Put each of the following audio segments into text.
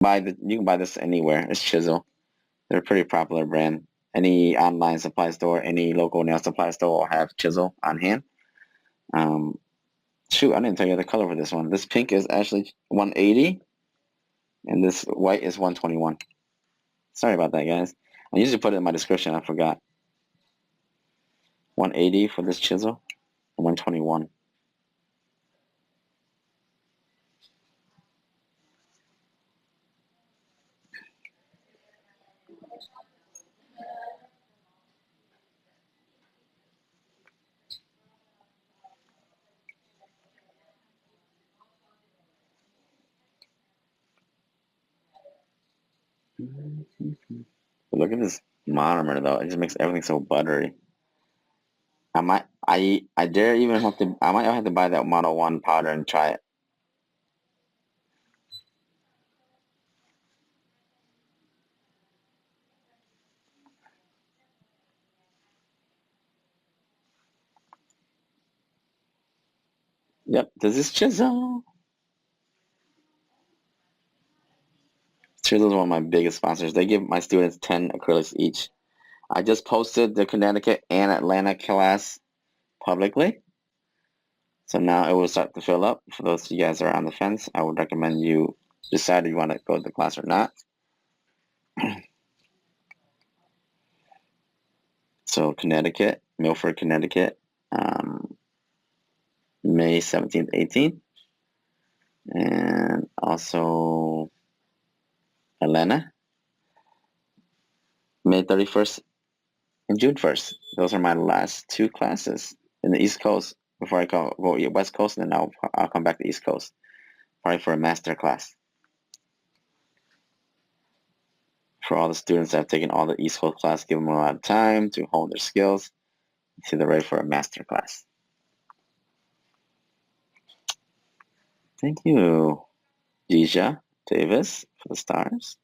You can buy this anywhere. It's Chisel. They're a pretty popular brand. Any online supply store, any local nail supply store will have Chisel on hand. Um, Shoot, I didn't tell you the color for this one. This pink is actually 180, and this white is 121. Sorry about that, guys. I usually put it in my description. I forgot. 180 for this chisel, 121. But look at this monomer though. It just makes everything so buttery. I dare even have to. I might have to buy that Mono One powder and try it. Yep, this is chisel. Chisel is one of my biggest sponsors. They give my students 10 acrylics each. I just posted the Connecticut and Atlanta class publicly. So now it will start to fill up. For those of you guys that are on the fence, I would recommend you decide if you want to go to the class or not. So Connecticut, Milford, Connecticut, May 17th, 18th. And also Atlanta, May 31st and June 1st. Those are my last two classes in the East Coast before I go West Coast, and then I'll come back to East Coast, probably for a master class. For all the students that have taken all the East Coast class, give them a lot of time to hone their skills until they're ready for a master class. Thank you, Deja Davis, for the stars.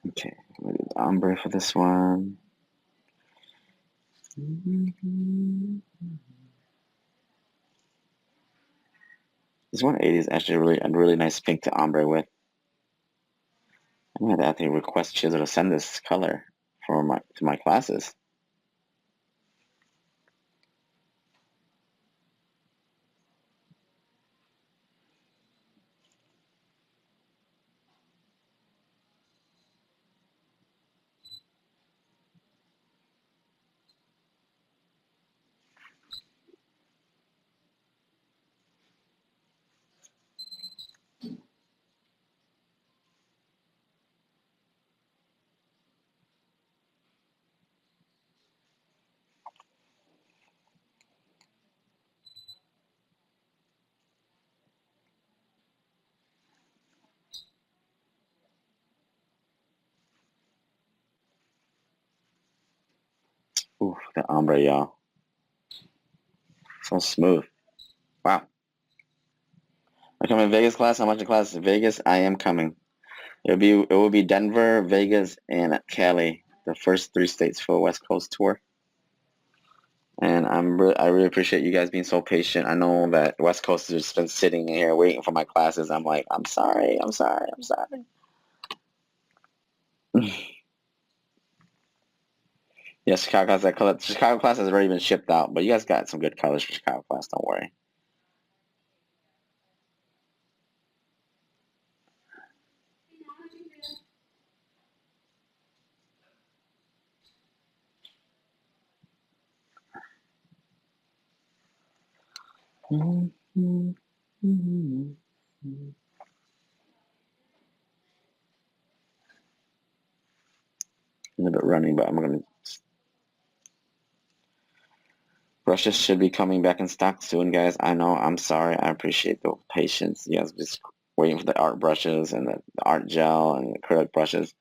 Okay, I'm gonna do the ombre for this one. This 180 is actually really a really nice pink to ombre with. I'm gonna have to request Chisel to send this color for to my classes. Ooh, the ombre, y'all. So smooth. Wow. I come in Vegas class. How much in class? Vegas, I am coming. It will be Denver, Vegas, and Cali, the first three states for a West Coast tour. And I really appreciate you guys being so patient. I know that West Coast has just been sitting here waiting for my classes. I'm like, I'm sorry. Yeah, Chicago has that color. Chicago class has already been shipped out, but you guys got some good colors for Chicago class. Don't worry. A little bit running, but I'm gonna. Brushes should be coming back in stock soon, guys. I know. I'm sorry. I appreciate the patience. You guys just waiting for the art brushes and the art gel and the acrylic brushes.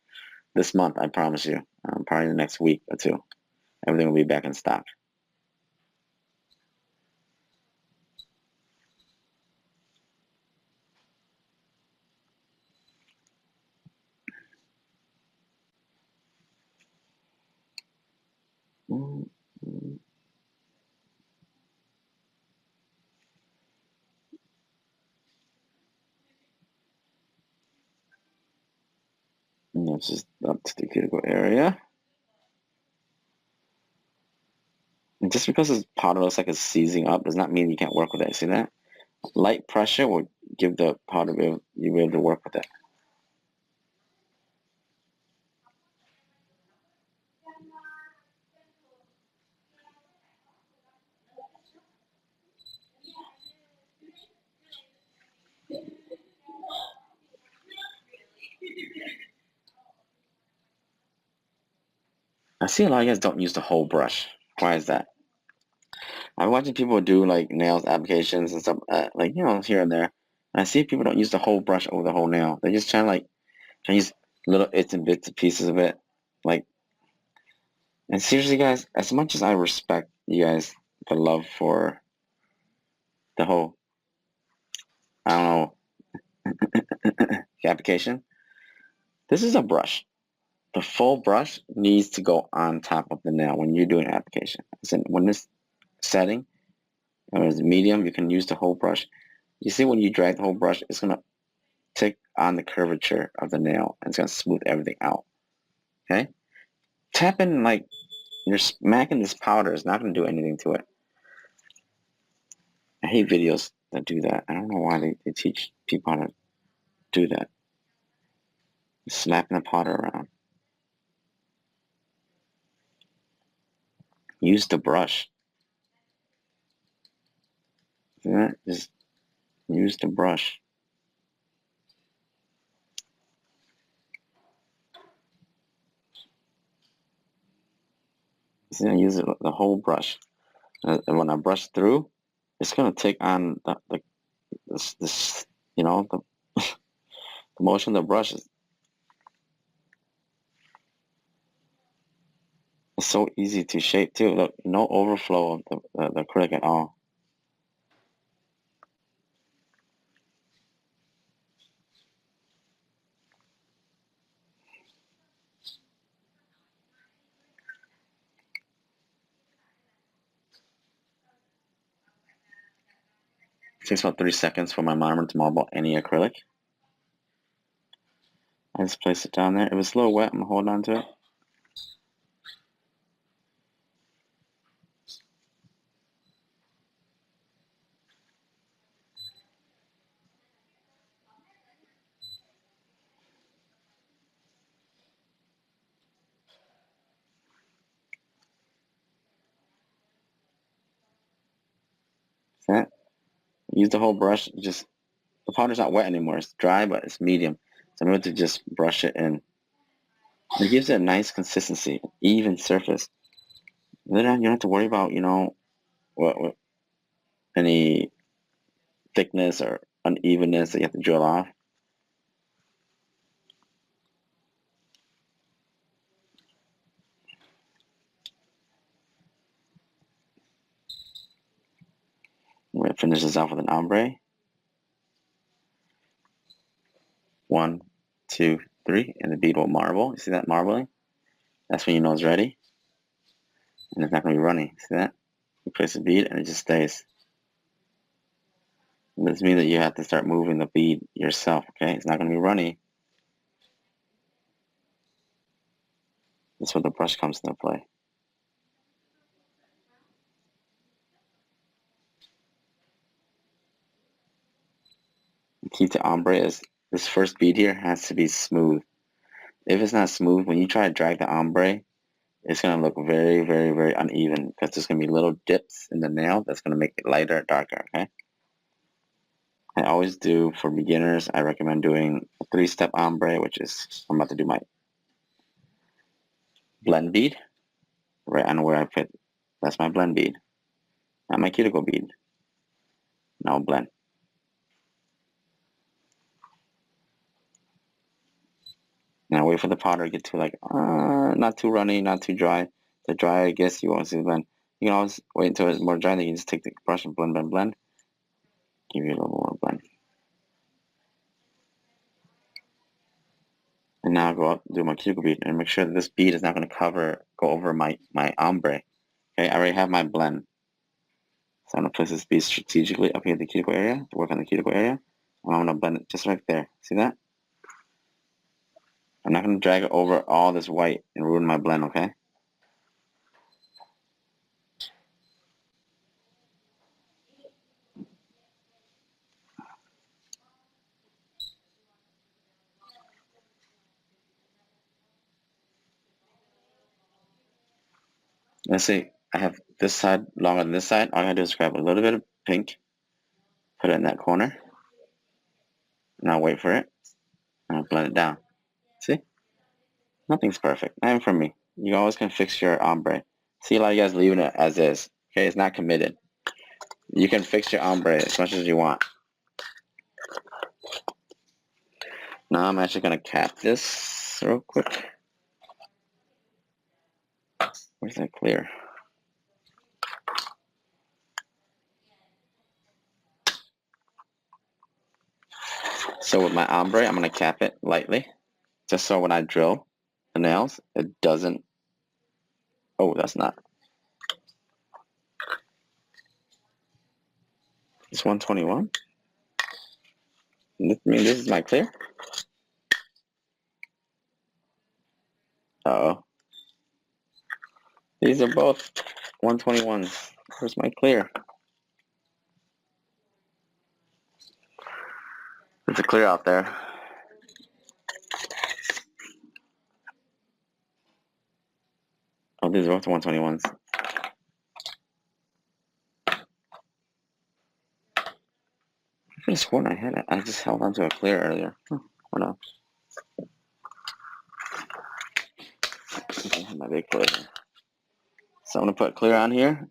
This month, I promise you. Probably the next week or two, everything will be back in stock. And that's just up to the cuticle area. And just because this powder looks like it's seizing up does not mean you can't work with it. See that? Light pressure will give the powder, you'll be able to work with it. I see a lot of you guys don't use the whole brush. Why is that? I'm watching people do like nails applications and stuff, like, here and there. And I see people don't use the whole brush over the whole nail. They just try to use little bits and bits and pieces of it. Like, and seriously, guys, as much as I respect you guys, the love for the whole, I don't know, application, this is a brush. The full brush needs to go on top of the nail when you're doing application. So when this setting, or it's medium, you can use the whole brush. You see when you drag the whole brush, it's going to take on the curvature of the nail and it's going to smooth everything out. Okay? Tapping like you're smacking this powder is not going to do anything to it. I hate videos that do that. I don't know why they teach people how to do that. Slapping the powder around. Use the brush. See that? Just use the brush. See, I use the whole brush. And when I brush through, it's going to take on this the motion of the brush is so easy to shape too. Look, no overflow of the acrylic at all. It takes about 3 seconds for my monomer to marble any acrylic. I just place it down there. If it's a little wet, I'm gonna hold on to it. That's it. Use the whole brush. Just the powder's not wet anymore. It's dry, but it's medium. So I'm going to just brush it in. It gives it a nice consistency, even surface. Then you don't have to worry about, what any thickness or unevenness that you have to drill off. We're going to finish this off with an ombre. 1, 2, 3, and the bead will marble. You see that marbling? That's when you know it's ready. And it's not going to be runny. See that? You place the bead and it just stays. And this means that you have to start moving the bead yourself, okay? It's not going to be runny. That's where the brush comes into play. The key to ombre is this first bead here has to be smooth. If it's not smooth, when you try to drag the ombre, it's going to look very, very, very uneven because there's going to be little dips in the nail that's going to make it lighter, darker, okay? I always do, for beginners, I recommend doing a 3-step ombre, which is, I'm about to do my blend bead, right on where I put, that's my blend bead, not my cuticle bead. Now blend. Now wait for the powder to get to like, not too runny, not too dry. The dry, I guess you won't see the blend. You can always wait until it's more dry, then you can just take the brush and blend, blend, blend. Give you a little more blend. And now I'll go up, do my cuticle bead, and make sure that this bead is not going to go over my ombre. Okay, I already have my blend. So I'm gonna place this piece strategically up here at the cuticle area to work on the cuticle area. And I'm gonna blend it just right there. See that? I'm not gonna drag it over all this white and ruin my blend, okay? Let's see, I have this side longer than this side. All I gotta do is grab a little bit of pink, put it in that corner, and I'll wait for it, and I'll blend it down. See? Nothing's perfect, not even for me. You always can fix your ombre. See, a lot of you guys leaving it as is. Okay, it's not committed. You can fix your ombre as much as you want. Now I'm actually gonna cap this real quick. Where's that clear? So with my ombre, I'm gonna cap it lightly, just so when I drill the nails, it doesn't. Oh, that's not. It's 121. I mean, this is my clear. Uh-oh. These are both 121s. Where's my clear? There's a clear out there. Oh, these are both 121s. I could have sworn I had it. I just held onto a clear earlier. Oh no. I have my big clear. So I'm gonna put clear on here.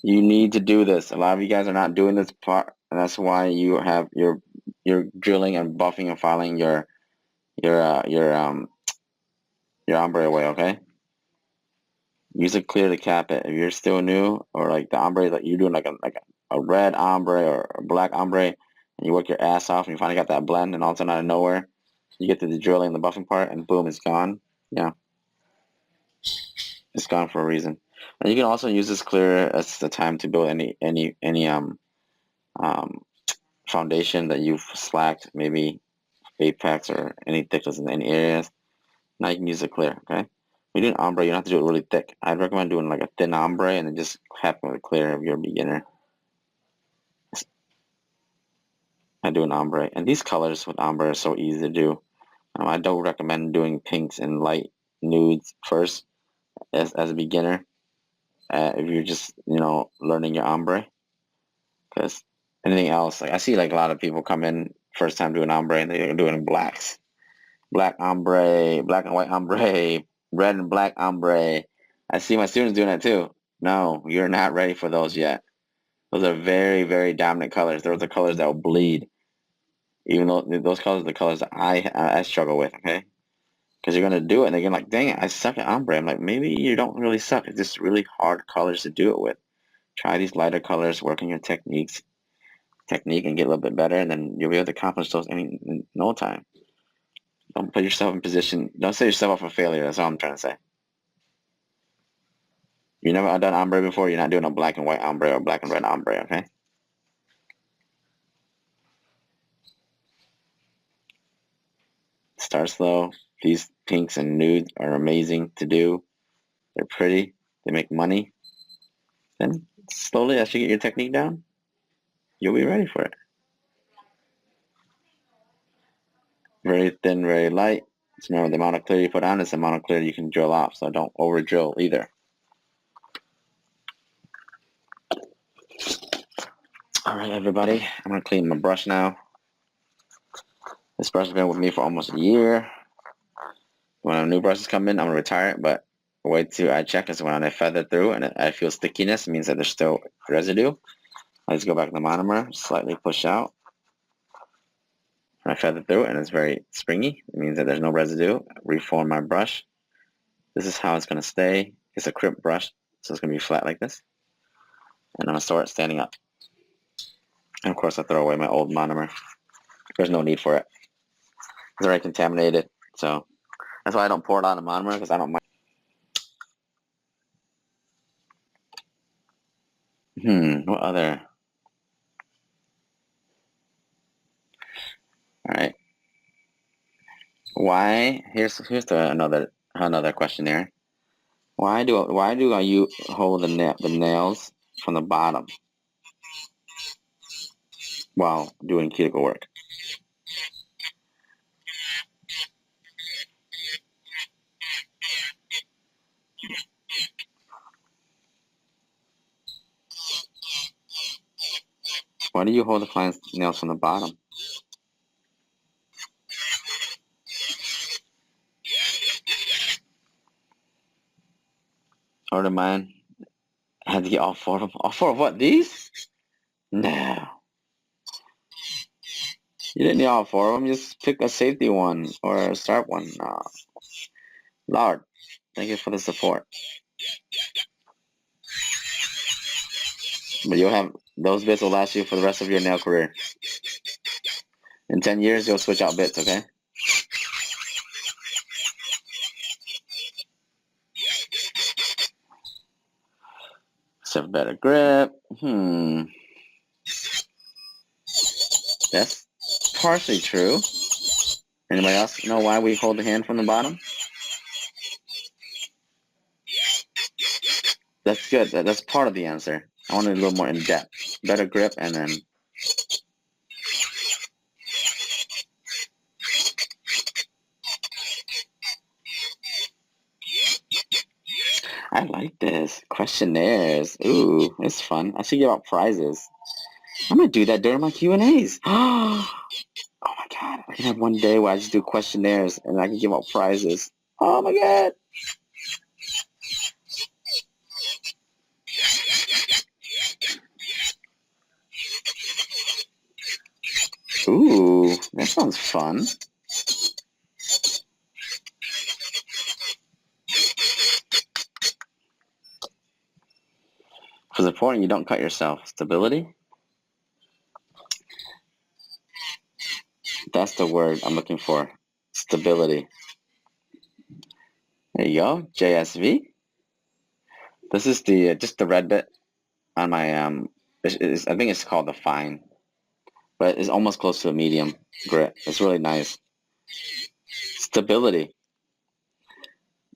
You need to do this. A lot of you guys are not doing this part, and that's why you have you're drilling and buffing and filing your ombre away. Okay. Use a clear to cap it. If you're still new, or like the ombre that you're doing like a red ombre or a black ombre, and you work your ass off and you finally got that blend, and all of a sudden out of nowhere, you get to the drilling, the buffing part, and boom, it's gone. Yeah, it's gone for a reason. And you can also use this clear as the time to build any um foundation that you've slacked, maybe apex or any thickness in any areas. Now you can use a clear. Okay. If you're doing ombre, you don't have to do it really thick. I'd recommend doing like a thin ombre and then just having it clear if you're a beginner. I do an ombre, and these colors with ombre are so easy to do. I don't recommend doing pinks and light nudes first as a beginner. If you're just learning your ombre, because anything else, like I see like a lot of people come in first time doing ombre and they're doing blacks, black ombre, black and white ombre, red and black ombre. I see my students doing that too. No, you're not ready for those yet. Those are very, very dominant colors. Those are colors that will bleed. Even though those colors are the colors that I struggle with, okay? Because you're gonna do it and they're gonna like, dang it, I suck at ombre. I'm like, maybe you don't really suck. It's just really hard colors to do it with. Try these lighter colors, work on your technique and get a little bit better, and then you'll be able to accomplish those in no time. Don't put yourself in position. Don't set yourself up for failure. That's all I'm trying to say. You never done ombre before. You're not doing a black and white ombre or black and red ombre, okay? Start slow. These pinks and nudes are amazing to do. They're pretty. They make money. Then slowly, as you get your technique down, you'll be ready for it. Very thin, very light. Just remember the amount of clear you put on is the amount of clear you can drill off. So don't over drill either. All right, everybody. I'm gonna clean my brush now. This brush has been with me for almost a year. When a new brushes come in, I'm gonna retire it. But the way to I check is when I feather through and I feel stickiness, it means that there's still residue. I just go back to the monomer, slightly push out. When I feather through and it's very springy, it means that there's no residue. Reform my brush. This is how it's gonna stay. It's a crimp brush, so it's gonna be flat like this. And I'm gonna store it standing up. And of course, I throw away my old monomer. There's no need for it. It's already contaminated, so that's why I don't pour it on the monomer because I don't mind. What other? All right. Why? Another question there. Why do you hold the nails from the bottom while doing cuticle work? Why do you hold the client's nails from the bottom? Order mine. I had to get all four of them. All four of what? These? No. You didn't need all four of them. Just pick a safety one or a sharp one. No. Lord, thank you for the support. But you'll have those bits will last you for the rest of your nail career. In 10 years, you'll switch out bits, okay? So better grip. That's partially true. Anybody else know why we hold the hand from the bottom? That's good. That's part of the answer. I wanted a little more in depth. Better grip and then... I like this. Questionnaires. Ooh, it's fun. I should give out prizes. I'm going to do that during my Q&As. Oh my God. I can have one day where I just do questionnaires and I can give out prizes. Oh my God. Ooh, that sounds fun. For supporting, you don't cut yourself. Stability? That's the word I'm looking for. Stability. There you go. JSV. This is the just the red bit on my I think it's called the fine, but it's almost close to a medium grit. It's really nice. Stability.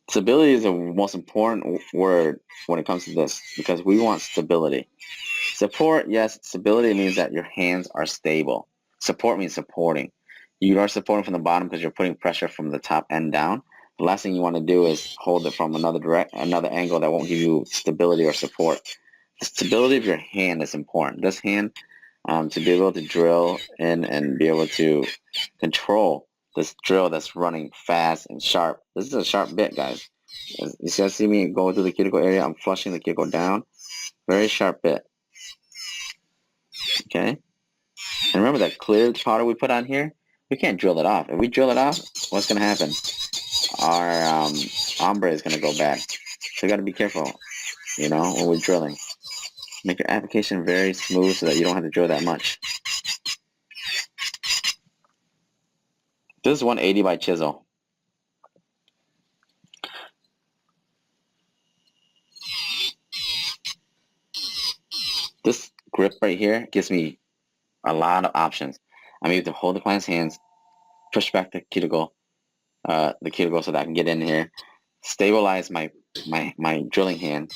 Stability is the most important word when it comes to this because we want stability. Support, yes, stability means that your hands are stable. Support means supporting. You are supporting from the bottom because you're putting pressure from the top and down. The last thing you want to do is hold it from another angle that won't give you stability or support. The stability of your hand is important. This hand, to be able to drill in and be able to control this drill that's running fast and sharp. This is a sharp bit, guys. You see me go through the cuticle area. I'm flushing the cuticle down. Very sharp bit. Okay? And remember that clear powder we put on here? We can't drill it off. If we drill it off, what's going to happen? Our ombre is going to go bad. So you got to be careful, when we're drilling. Make your application very smooth so that you don't have to drill that much. This is 180 by chisel. This grip right here gives me a lot of options. I'm able to hold the client's hands, push back the cuticle so that I can get in here, stabilize my drilling hand,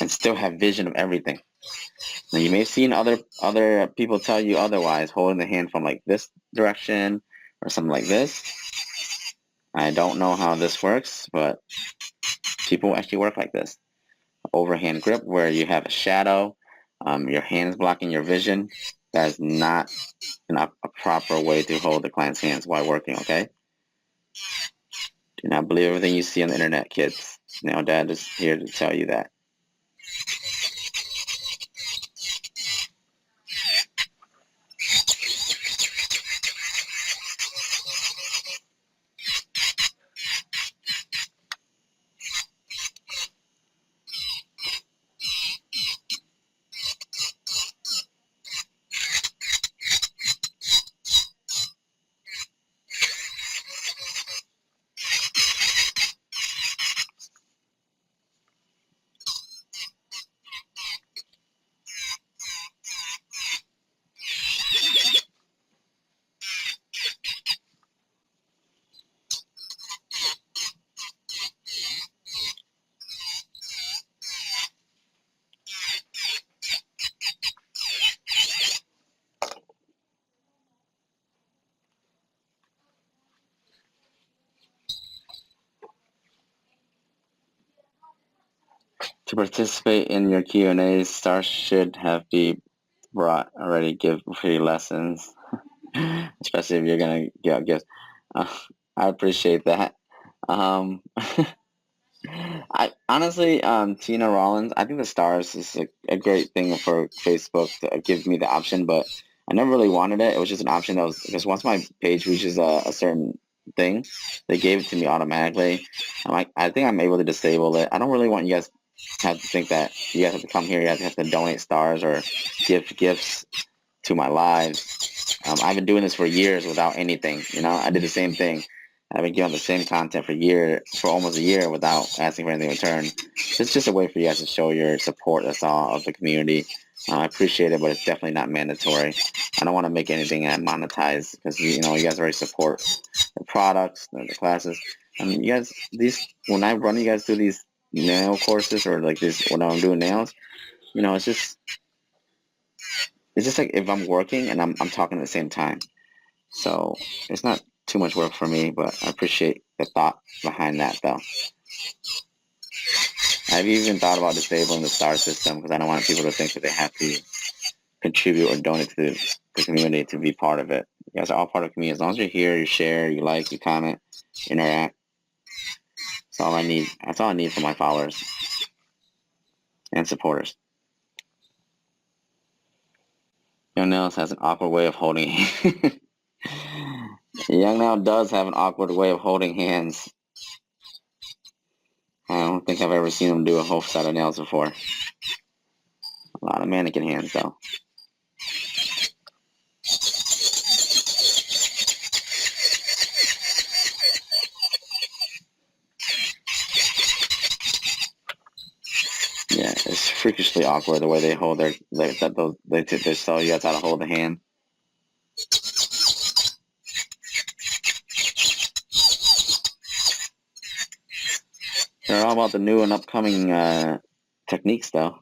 and still have vision of everything. Now you may have seen other people tell you otherwise, holding the hand from like this direction or something like this. I don't know how this works, but people actually work like this. Overhand grip where you have a shadow, your hands blocking your vision. That is not a proper way to hold the client's hands while working, okay? Do not believe everything you see on the internet, kids. Dad is here to tell you that. To participate in your Q&A, stars should have be brought already. Give free lessons, especially if you're gonna get gifts. Uh, I appreciate that. Um, I honestly, Tina Rollins, I think the stars is a great thing for Facebook to give me the option, but I never really wanted it. It was just an option that was because once my page reaches a certain thing, they gave it to me automatically. I think I'm able to disable it. I don't really want you guys to have to think that you guys have to come here, you guys have to donate stars or give gifts to my lives. I've been doing this for years without anything. I did the same thing. I've been giving the same content for almost a year without asking for anything in return. It's just a way for you guys to show your support. That's all of the community. I appreciate it, but it's definitely not mandatory. I don't want to make anything monetized because you guys already support the products, the classes. You guys, when I run you guys through these nail courses or like this when I'm doing nails, it's just like if I'm working and I'm talking at the same time. So it's not too much work for me, but I appreciate the thought behind that, though. I've even thought about disabling the star system because I don't want people to think that they have to contribute or donate to the community to be part of it. You guys are all part of the community. As long as you're here, you share, you like, you comment, interact. That's all I need. That's all I need for my followers and supporters. Young Nels has an awkward way of holding. Young Nell does have an awkward way of holding hands. I don't think I've ever seen him do a whole set of nails before. A lot of mannequin hands, though. Yeah, it's freakishly awkward the way they hold they tell you guys how to hold the hand. They're all about the new and upcoming techniques, though.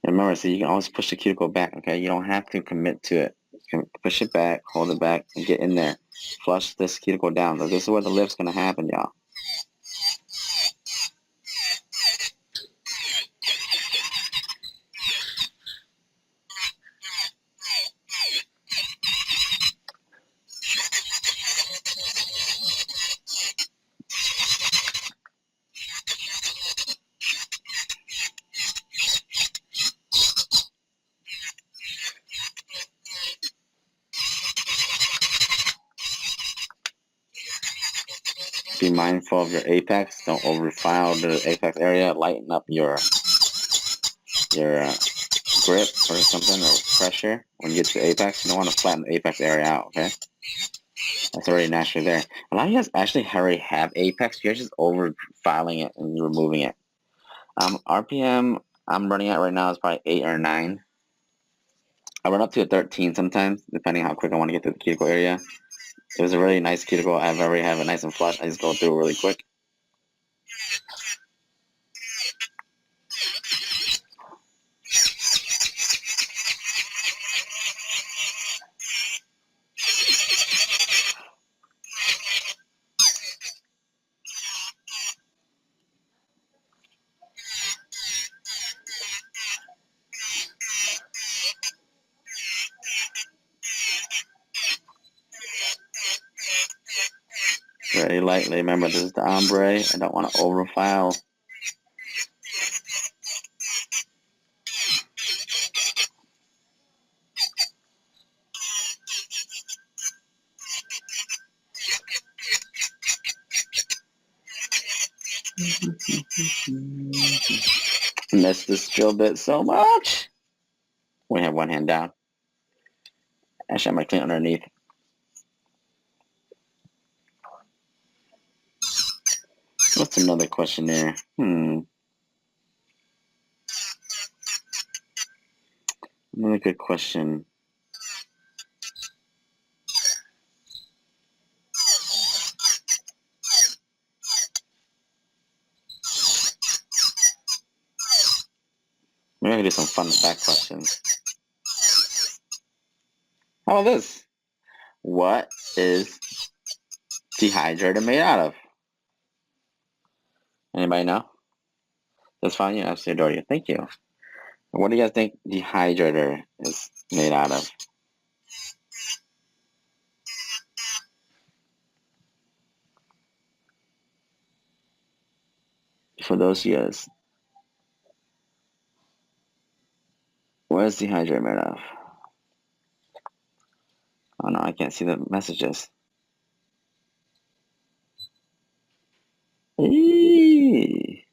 And remember, see, you can always push the cuticle back, okay? You don't have to commit to it. You can push it back, hold it back, and get in there. Flush this cuticle down. So this is where the lift's going to happen, y'all. Be mindful of your apex. Don't overfile the apex area. Lighten up your grip or something or pressure when you get to the apex. You don't want to flatten the apex area out, okay? That's already naturally there. A lot of you guys actually already have apex. You're just overfiling it and removing it. RPM I'm running at right now is probably 8 or 9. I run up to a 13 sometimes, depending how quick I want to get to the cuticle area. It was a really nice cuticle. I've already have it nice and flush. I just go through it really quick. Very lightly. Remember, this is the ombre. I don't want to overfile. Miss this drill bit so much. We have one hand down. Actually, I might clean underneath. What's another question there? Another good question. Maybe I can do some fun fact questions. How about this? What is dehydrator made out of? Anybody know? That's fine. You absolutely adore you. Thank you. What do you guys think dehydrator is made out of? For those of you guys, what is dehydrator made of? Oh no, I can't see the messages. Eee.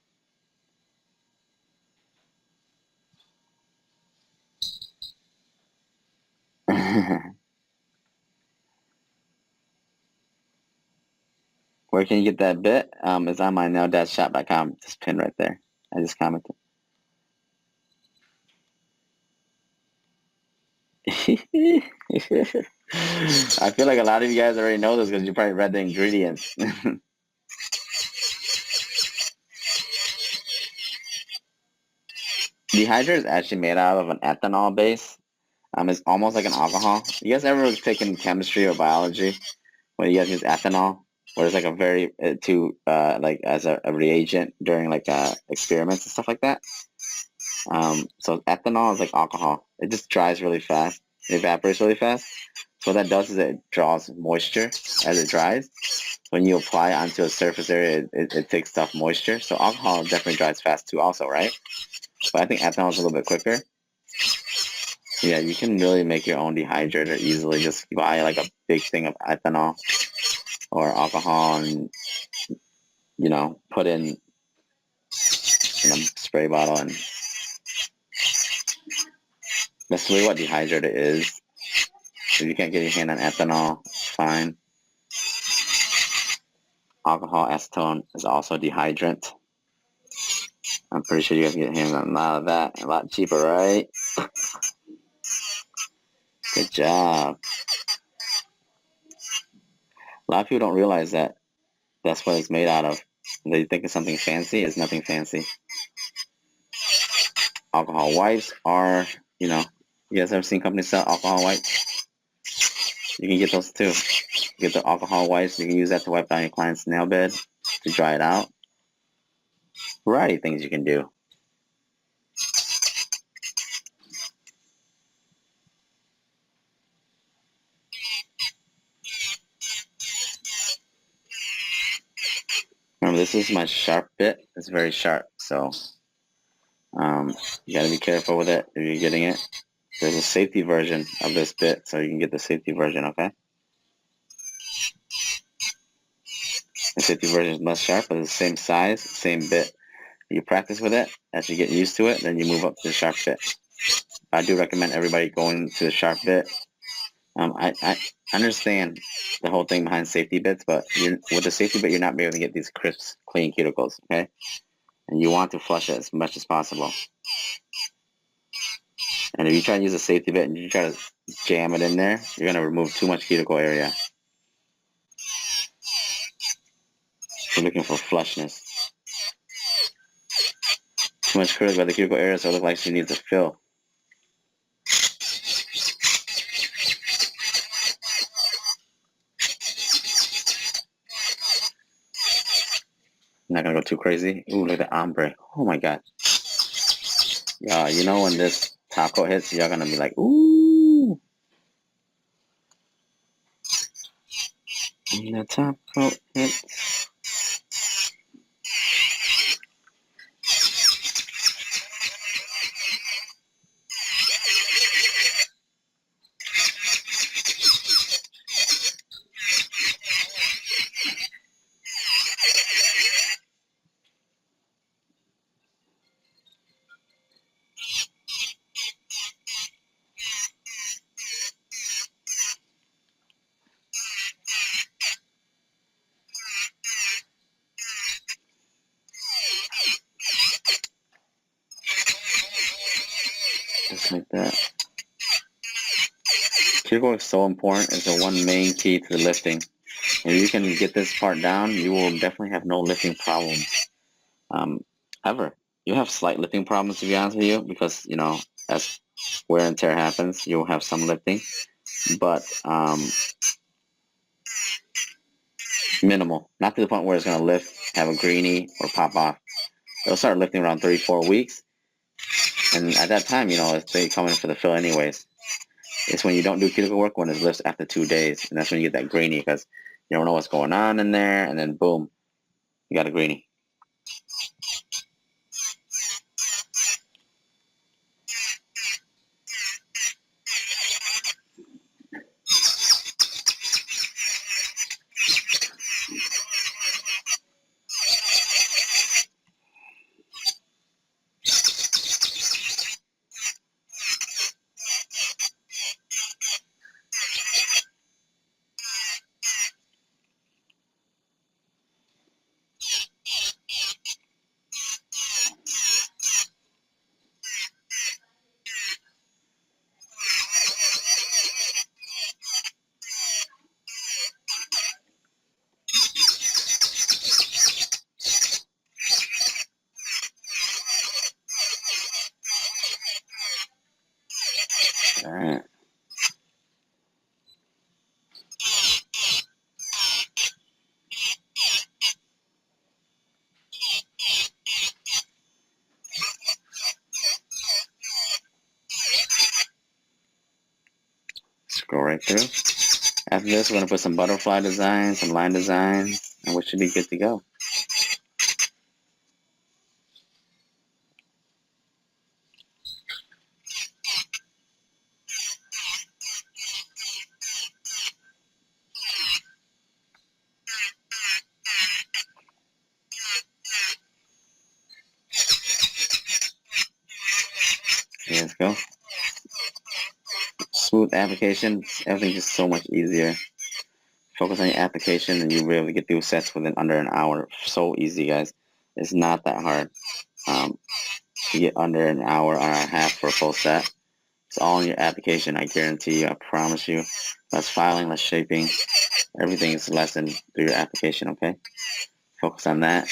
Where can you get that bit? It's on my nail-shop.com. Just pinned right there. I just commented. I feel like a lot of you guys already know this because you probably read the ingredients. Dehydrator is actually made out of an ethanol base. It's almost like an alcohol. You guys ever taken chemistry or biology when you guys use ethanol, where it's like a very like as a reagent during like experiments and stuff like that? So ethanol is like alcohol. It just dries really fast. It evaporates really fast. So what that does is it draws moisture as it dries. When you apply it onto a surface area, it takes off moisture. So alcohol definitely dries fast too also, right? But I think ethanol is a little bit quicker. Yeah, you can really make your own dehydrator easily. Just buy like a big thing of ethanol or alcohol and, put in a spray bottle, and that's really what dehydrator is. If you can't get your hand on ethanol, it's fine. Alcohol acetone is also dehydrant. I'm pretty sure you guys can get your hands on a lot of that. A lot cheaper, right? Good job. A lot of people don't realize that that's what it's made out of. They think it's something fancy. It's nothing fancy. Alcohol wipes are, you guys ever seen companies sell alcohol wipes? You can get those too. Get the alcohol wipes. You can use that to wipe down your client's nail bed to dry it out. Variety of things you can do. Remember, this is my sharp bit. It's very sharp, so you gotta be careful with it if you're getting it. There's a safety version of this bit, so you can get the safety version, okay? The safety version is less sharp, but it's the same size, same bit. You practice with it. As you get used to it, then you move up to the sharp bit. I do recommend everybody going to the sharp bit. I understand the whole thing behind safety bits, but with the safety bit, you're not able to get these crisp, clean cuticles, okay? And you want to flush it as much as possible. And if you try to use a safety bit and you try to jam it in there, you're going to remove too much cuticle area. You're looking for flushness. Too much curly by the cuticle area, so it looks like she needs a fill. I'm not gonna go too crazy. Ooh, look at the ombre. Oh my god. Yeah, when this top coat hits, y'all gonna be like, ooh. When the top coat hits. Just like that. Cuticle is so important. It's the one main key to the lifting. If you can get this part down, you will definitely have no lifting problems. Ever. You have slight lifting problems, to be honest with you, because, as wear and tear happens, you'll have some lifting. But minimal. Not to the point where it's going to lift have a greenie, or pop off. It'll start lifting around 3-4 weeks. And at that time, you know, if they come in for the fill anyways. It's when you don't do cuticle work when it lifts after 2 days. And that's when you get that greenie because you don't know what's going on in there. And then boom, you got a greenie. All right. Scroll right through. After this, we're going to put some butterfly designs, some line designs, and we should be good to go. Okay, let's go. Smooth application. Everything's just so much easier. Focus on your application and you'll be able to get through sets within under an hour. So easy, guys. It's not that hard. To get under an hour and a half for a full set. It's all in your application, I guarantee you, I promise you. Less filing, less shaping. Everything is lessened through your application, okay? Focus on that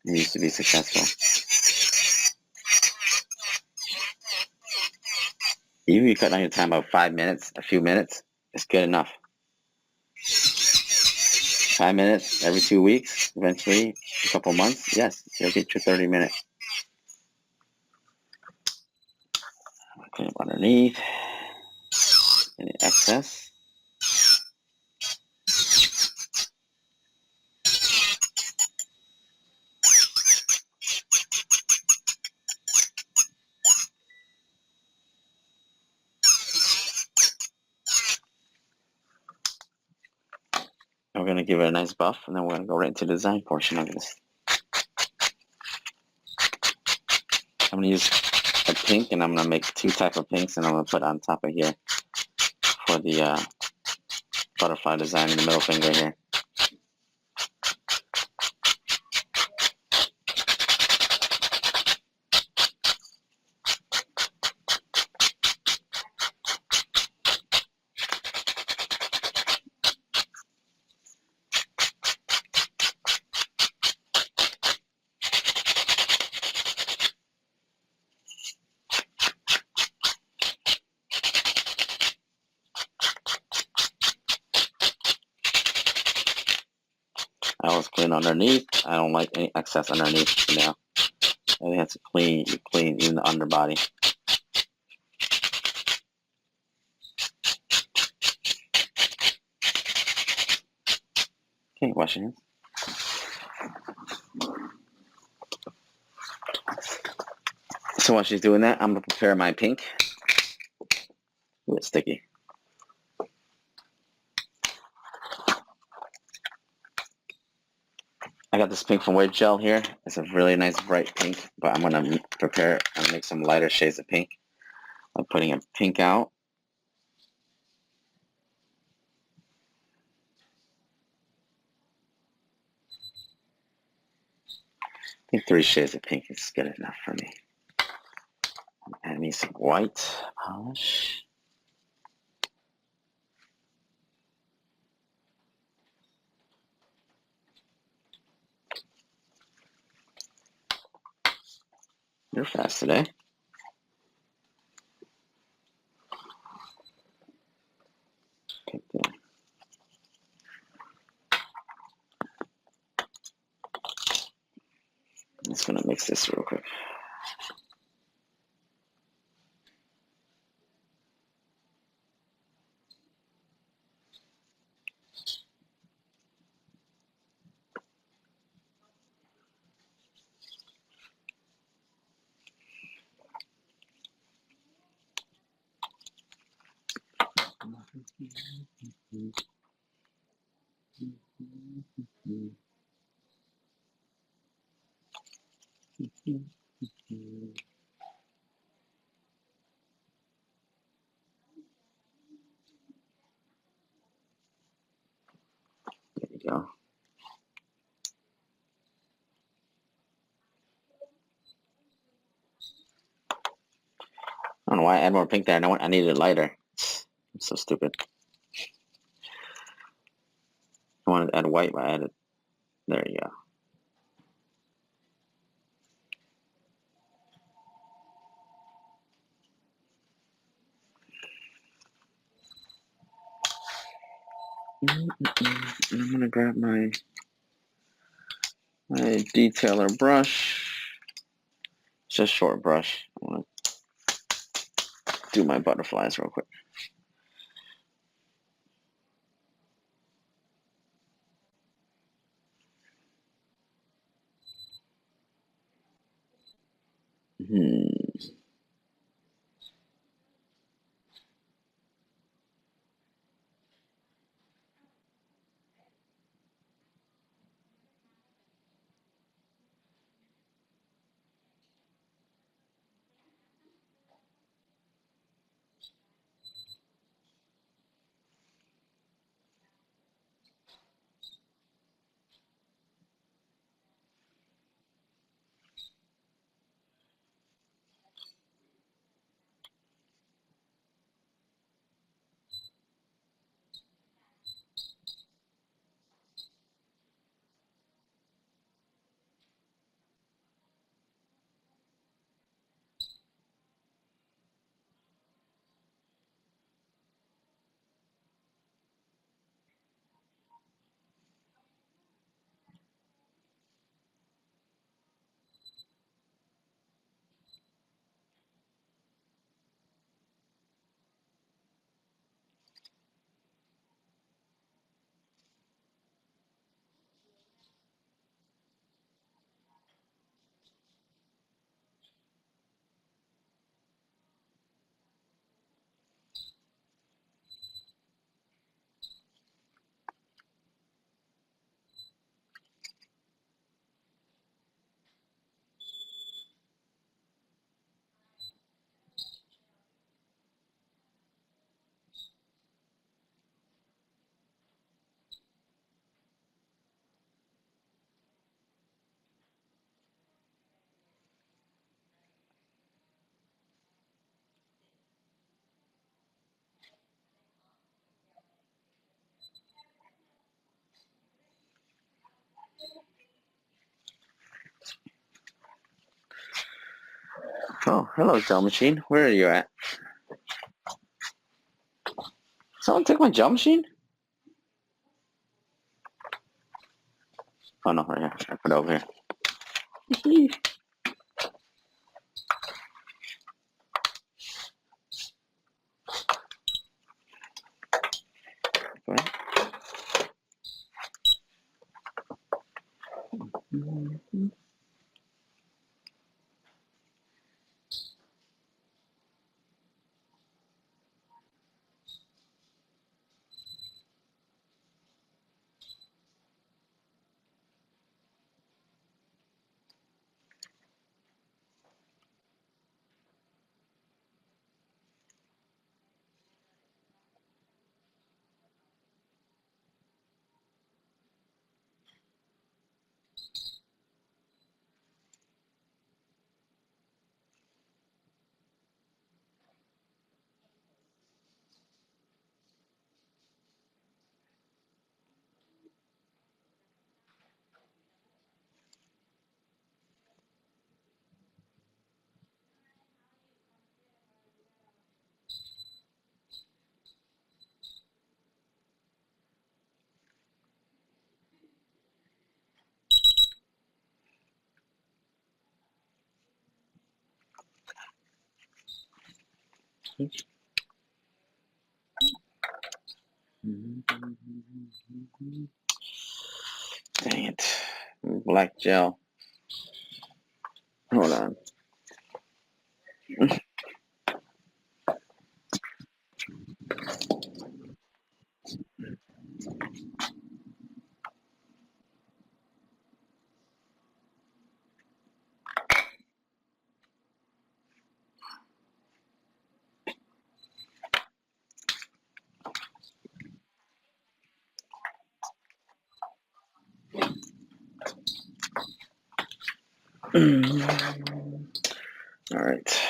and you should be successful. Even if you cut down your time about 5 minutes, a few minutes, it's good enough. 5 minutes every 2 weeks, eventually, a couple months, yes, you'll get your 30-minute. Clean up underneath. Any excess. We're going to give it a nice buff, and then we're going to go right into the design portion of this. I'm going to use a pink, and I'm going to make 2 types of pinks, and I'm going to put on top of here for the butterfly design in the middle finger here. I always clean underneath. I don't like any excess underneath the nail. Everything has to clean, you clean, even the underbody. Okay, wash your hands. So while she's doing that, I'm going to prepare my pink. Ooh, it's sticky. I got this pink from Wave Gel here. It's a really nice bright pink, but I'm going to prepare and make some lighter shades of pink. I'm putting a pink out. I think 3 shades of pink is good enough for me. Add me some white polish. You're fast today. Okay, good. fix this real quick. There you go. I don't know why I add more pink there. I needed it lighter. I'm so stupid. I wanted to add white, but I added. There you go. I'm gonna grab my detailer brush. It's just a short brush. I want to do my butterflies real quick. Oh, hello, gel machine. Where are you at? Someone take my gel machine? Oh no, right here. I put it over here. Dang it. Black gel. Hold on. All right.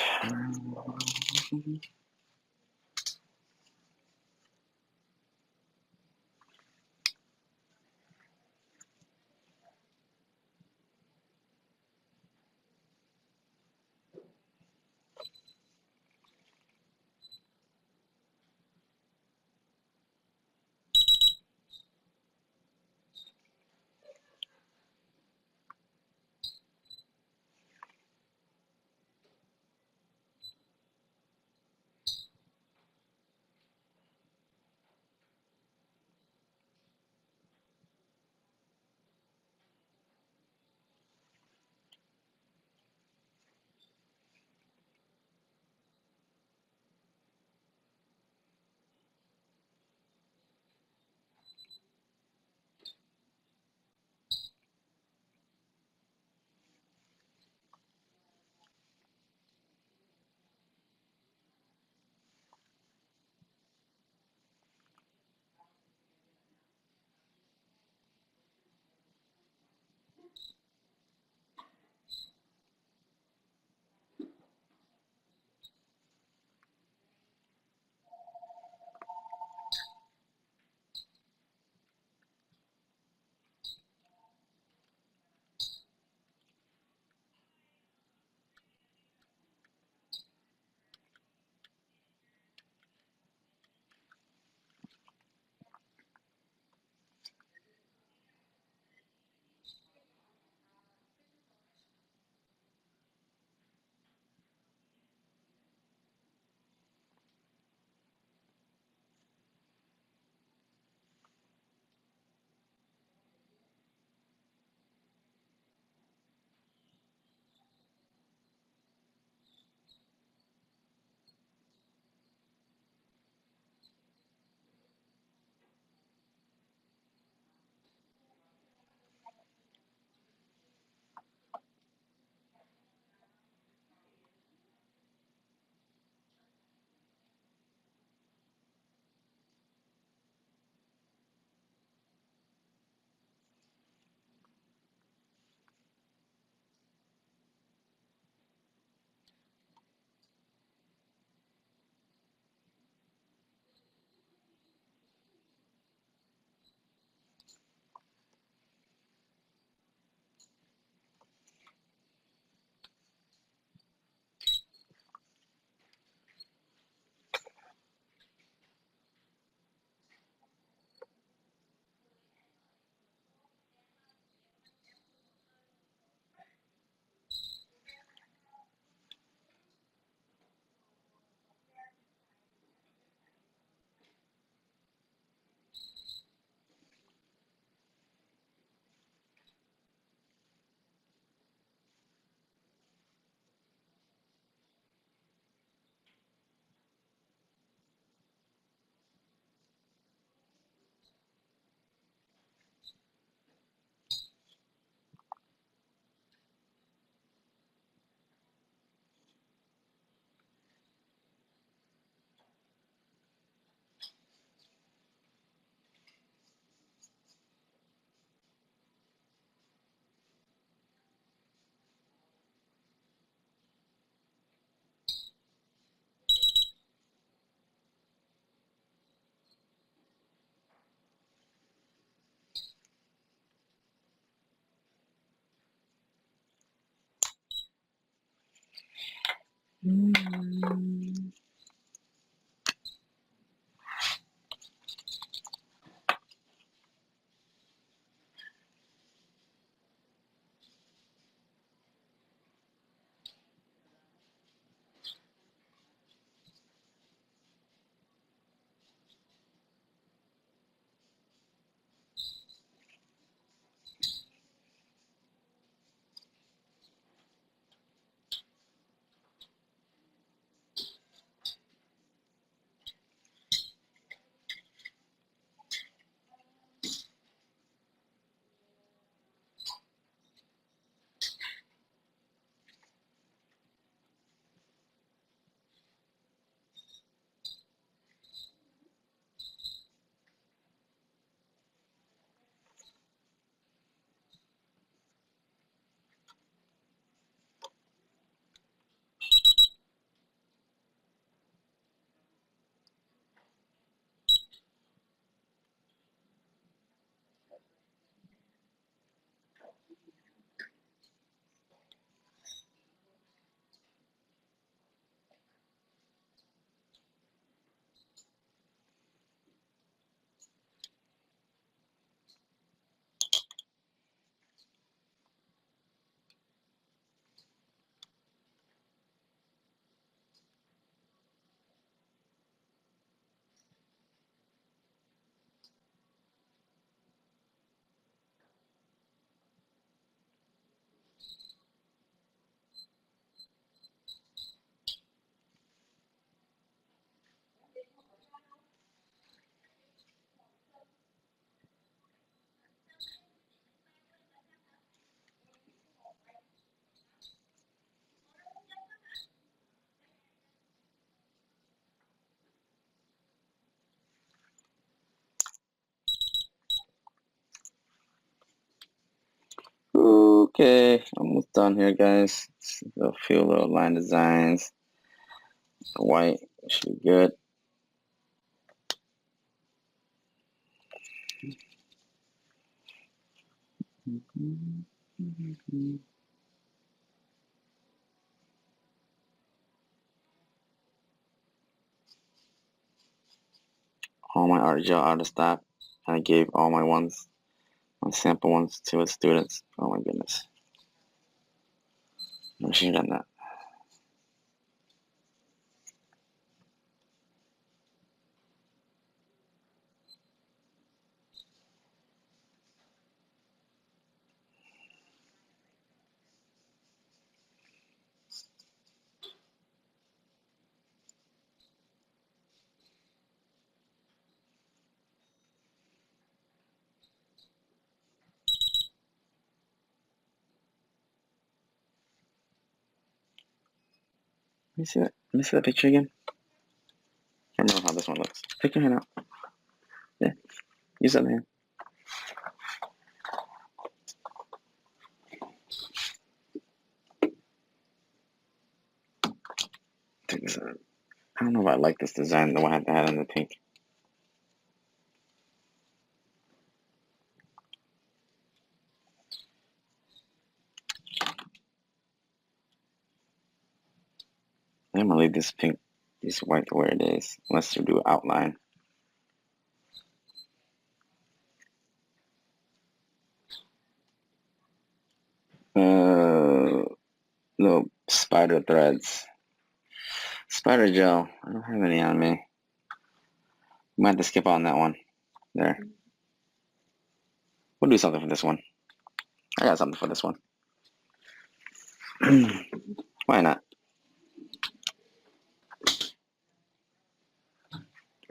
Okay, almost done here, guys. A few little line designs. The white should be good. All my art gel out of stock. I gave all my sample ones to the students. Oh my goodness. I should have done that. Let me see that. Let me see that picture again. I remember how this one looks. Take your hand out. Yeah, use that hand. Take this out. I don't know if I like this design, the one I had in the pink. I'm gonna leave this pink, this white where it is, unless you do an outline. Little spider threads. Spider gel. I don't have any on me. Might have to skip on that one. There. We'll do something for this one. I got something for this one. Why not?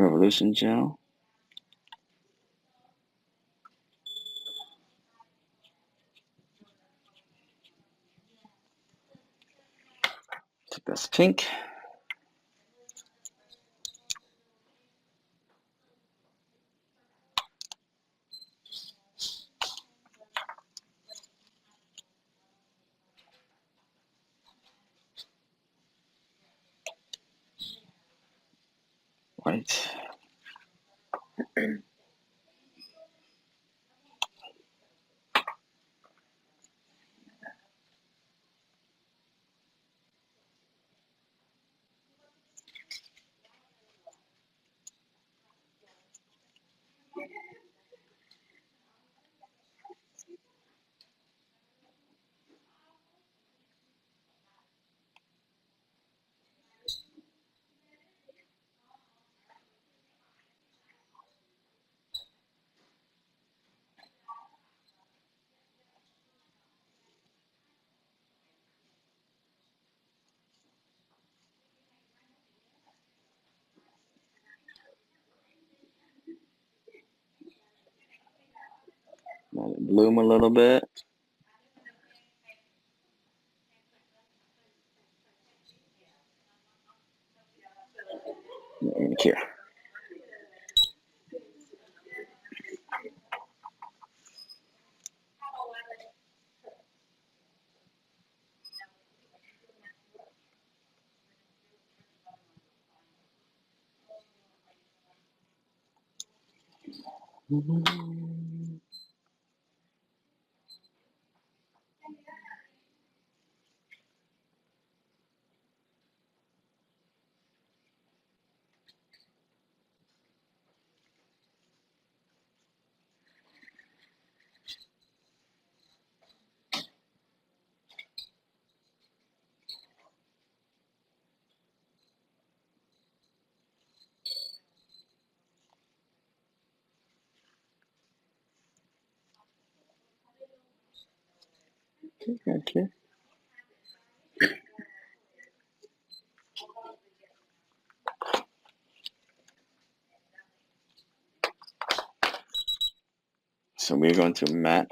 Revolution gel. Take this pink. White. Let it bloom a little bit. Here. Okay. So we're going to mat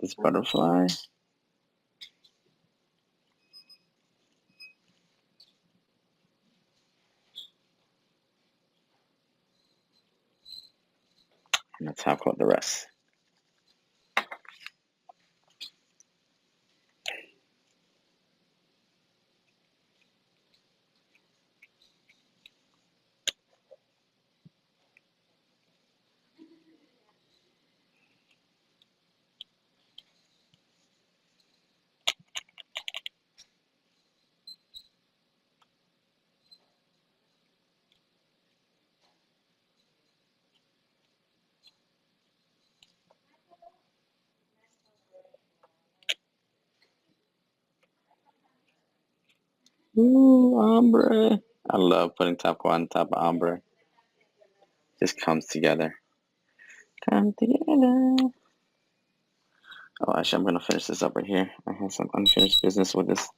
this butterfly. And let's top coat the rest. Ooh, ombre. I love putting top coat on top of ombre. Just comes together. Come together. Oh, actually, I'm gonna finish this up right here. I have some unfinished business with this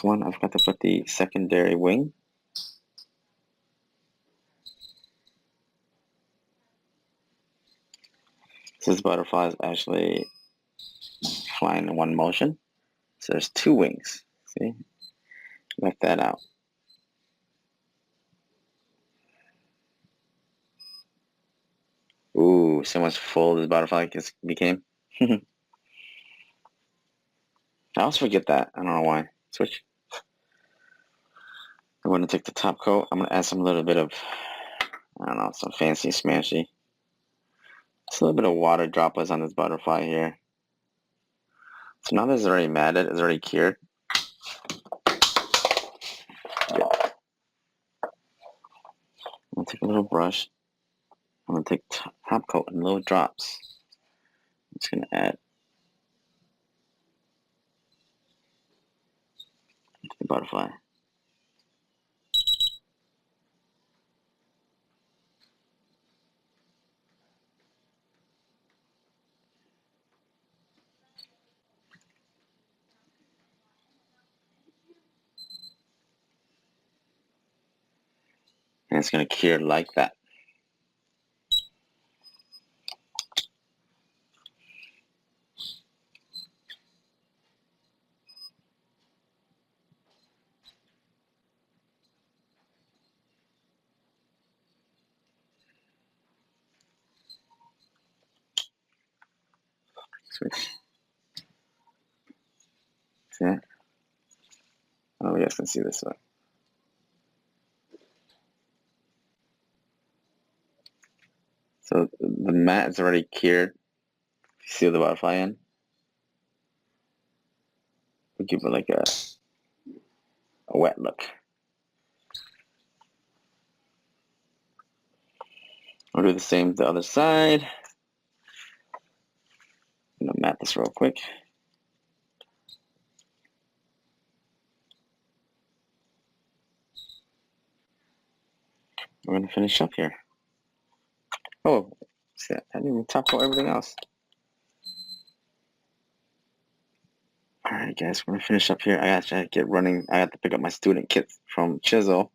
one. I forgot to put the secondary wing. This butterfly is actually flying in one motion. So there's two wings. See? Left that out. Ooh, so much full this butterfly became. I always forget that. I don't know why. Switch. I'm going to take the top coat. I'm going to add some little bit of, I don't know, some fancy smashy. Just a little bit of water droplets on this butterfly here. So now this is already matted. It's already cured. Yeah. I'm going to take a little brush. I'm going to take top coat in little drops. I'm just going to add to the butterfly. And it's going to cure like that. Switch. See that? Oh, you guys can see this one. So the mat is already cured. See the butterfly in? We'll give it like a wet look. We'll do the same to the other side. I'm gonna mat this real quick. We're gonna finish up here. Oh, see, I didn't even top coat everything else. All right, guys, we're gonna finish up here. I gotta get running. I have to pick up my student kit from Chisel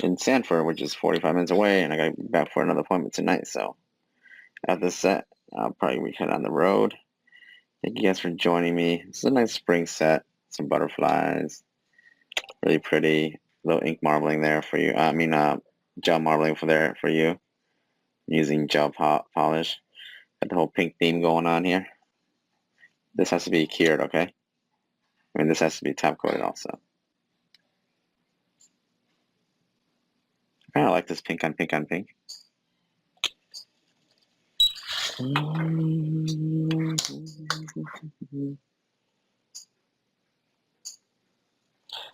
in Sanford, which is 45 minutes away, and I gotta be back for another appointment tonight. So after this set, I'll probably head on the road. Thank you guys for joining me. This is a nice spring set. Some butterflies, really pretty. Little ink marbling there for you. I mean, gel marbling for you. Using gel polish. Got the whole pink theme going on here. This has to be cured, okay? I mean, this has to be top coated also. I kind of like this pink on pink on pink.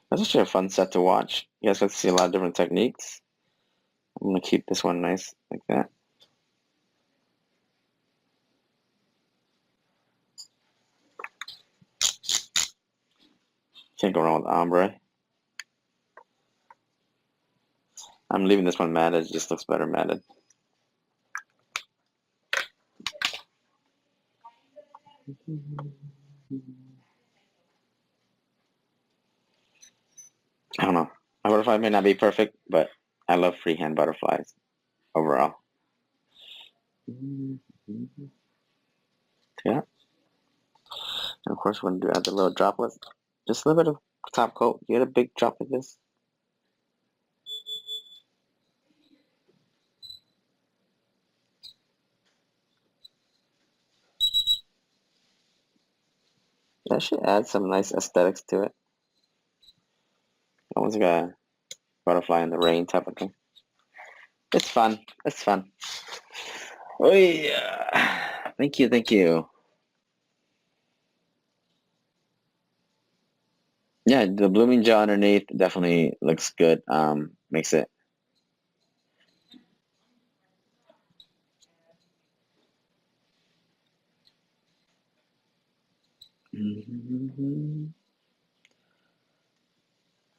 That's actually a fun set to watch. You guys get to see a lot of different techniques. I'm going to keep this one nice like that. Can't go wrong with ombre. I'm leaving this one matted. It just looks better matted. I don't know. My butterfly may not be perfect, but I love freehand butterflies overall. Yeah. And of course, we're going to add the little droplets. Just a little bit of top coat. You get a big drop of this. That should add some nice aesthetics to it. Almost like a butterfly in the rain type of thing. It's fun. It's fun. Oh yeah. Thank you. Thank you. Yeah, the blooming gel underneath definitely looks good. Makes it.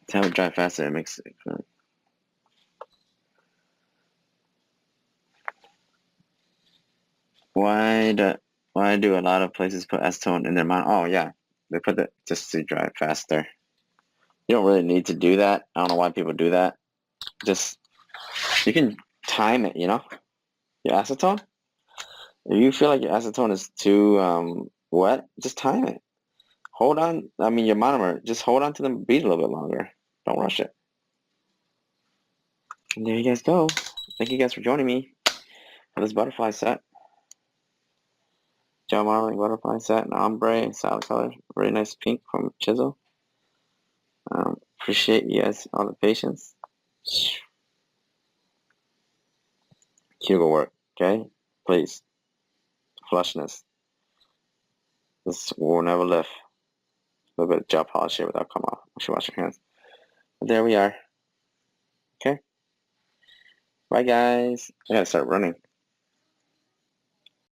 To have it dry faster, it makes it. Why do a lot of places put acetone in their mount? Oh yeah, they put it just to dry faster. You don't really need to do that. I don't know why people do that. Just you can time it, you know. Your acetone. If you feel like your acetone is too wet, just time it. Hold on. I mean your monomer. Just hold on to the bead a little bit longer. Don't rush it. And there you guys go. Thank you guys for joining me for this butterfly set. Gel modeling butterfly set and ombre solid color. Very nice pink from Chisel. Appreciate you guys all the patience. Cuticle work, okay? Please. Flushness. This will never lift. A little bit of gel polish here without come off. You should wash your hands. But there we are. Okay. Bye guys. I gotta start running.